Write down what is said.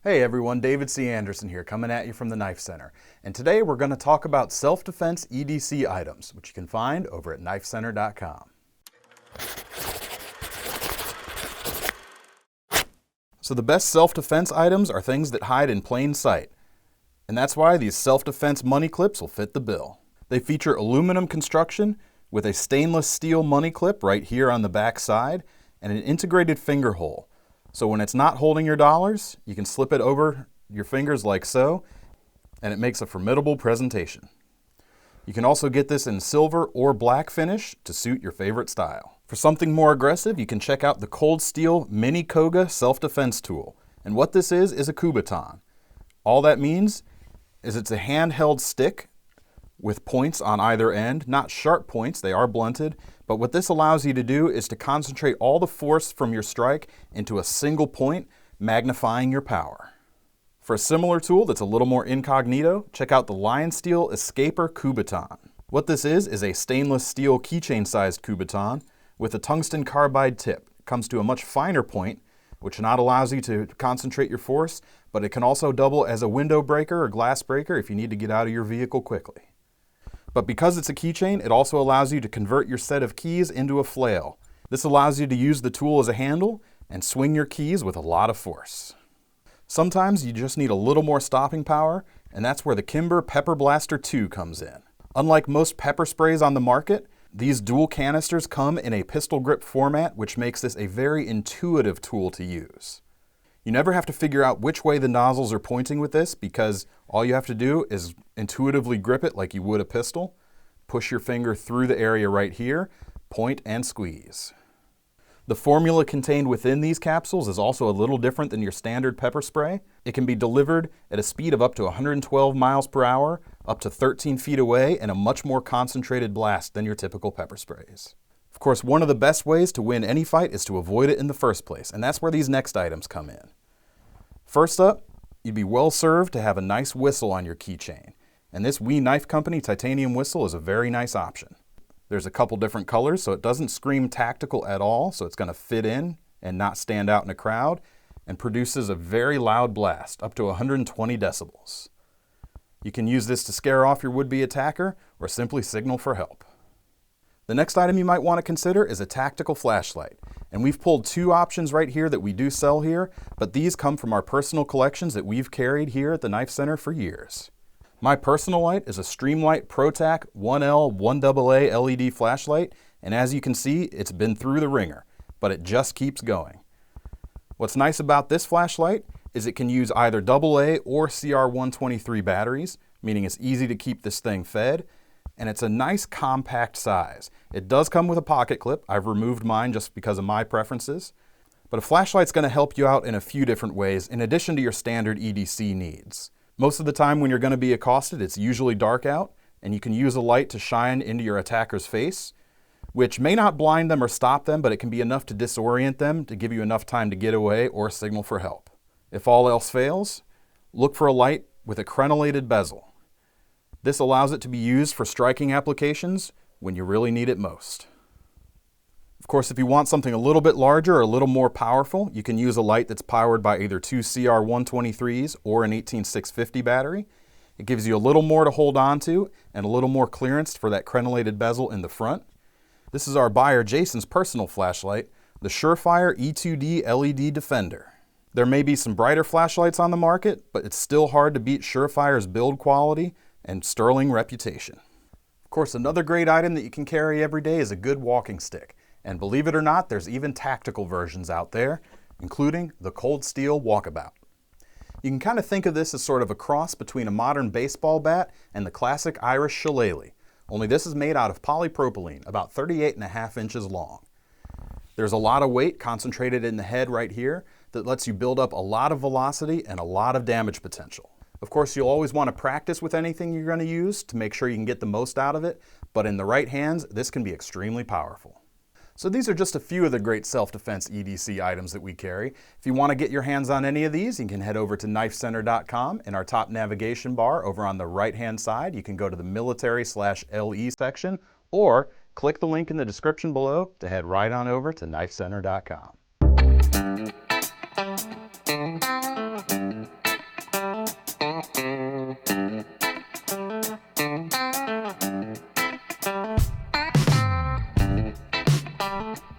Hey everyone, David C. Anderson here, coming at you from the Knife Center. And today we're going to talk about self-defense EDC items, which you can find over at KnifeCenter.com. So the best self-defense items are things that hide in plain sight. And that's why these self-defense money clips will fit the bill. They feature aluminum construction with a stainless steel money clip right here on the back side and an integrated finger hole. So when it's not holding your dollars, you can slip it over your fingers like so, and it makes a formidable presentation. You can also get this in silver or black finish to suit your favorite style. For something more aggressive, you can check out the Cold Steel Mini Koga self-defense tool. And what this is a Kubaton. All that means is it's a handheld stick with points on either end, not sharp points, they are blunted, but what this allows you to do is to concentrate all the force from your strike into a single point, magnifying your power. For a similar tool that's a little more incognito, check out the Lion Steel Escaper Kubaton. What this is a stainless steel keychain sized Kubaton with a tungsten carbide tip. It comes to a much finer point, which not allows you to concentrate your force, but it can also double as a window breaker or glass breaker if you need to get out of your vehicle quickly. But because it's a keychain, it also allows you to convert your set of keys into a flail. This allows you to use the tool as a handle and swing your keys with a lot of force. Sometimes you just need a little more stopping power, and that's where the Kimber Pepper Blaster 2 comes in. Unlike most pepper sprays on the market, these dual canisters come in a pistol grip format, which makes this a very intuitive tool to use. You never have to figure out which way the nozzles are pointing with this because all you have to do is intuitively grip it like you would a pistol, push your finger through the area right here, point and squeeze. The formula contained within these capsules is also a little different than your standard pepper spray. It can be delivered at a speed of up to 112 miles per hour, up to 13 feet away, and a much more concentrated blast than your typical pepper sprays. Of course, one of the best ways to win any fight is to avoid it in the first place, and that's where these next items come in. First up, you'd be well served to have a nice whistle on your keychain, and this WE Knife Company titanium whistle is a very nice option. There's a couple different colors, so it doesn't scream tactical at all, so it's going to fit in and not stand out in a crowd, and produces a very loud blast, up to 120 decibels. You can use this to scare off your would-be attacker or simply signal for help. The next item you might want to consider is a tactical flashlight. And we've pulled two options right here that we do sell here, but these come from our personal collections that we've carried here at the Knife Center for years. My personal light is a Streamlight ProTac 1L 1AA LED flashlight, and as you can see, it's been through the ringer, but it just keeps going. What's nice about this flashlight is it can use either AA or CR123 batteries, meaning it's easy to keep this thing fed, and it's a nice compact size. It does come with a pocket clip. I've removed mine just because of my preferences. But a flashlight's going to help you out in a few different ways in addition to your standard EDC needs. Most of the time when you're going to be accosted, it's usually dark out, and you can use a light to shine into your attacker's face, which may not blind them or stop them, but it can be enough to disorient them to give you enough time to get away or signal for help. If all else fails, look for a light with a crenellated bezel. This allows it to be used for striking applications when you really need it most. Of course, if you want something a little bit larger or a little more powerful, you can use a light that's powered by either two CR123s or an 18650 battery. It gives you a little more to hold on to and a little more clearance for that crenellated bezel in the front. This is our buyer Jason's personal flashlight, the Surefire E2D LED Defender. There may be some brighter flashlights on the market, but it's still hard to beat Surefire's build quality and sterling reputation. Of course, another great item that you can carry every day is a good walking stick. And believe it or not, there's even tactical versions out there, including the Cold Steel Walkabout. You can kind of think of this as sort of a cross between a modern baseball bat and the classic Irish shillelagh, only this is made out of polypropylene, about 38.5 inches long. There's a lot of weight concentrated in the head right here that lets you build up a lot of velocity and a lot of damage potential. Of course, you'll always want to practice with anything you're going to use to make sure you can get the most out of it, but in the right hands, this can be extremely powerful. So these are just a few of the great self-defense EDC items that we carry. If you want to get your hands on any of these, you can head over to KnifeCenter.com. In our top navigation bar over on the right-hand side, you can go to the military/LE section, or click the link in the description below to head right on over to KnifeCenter.com. you.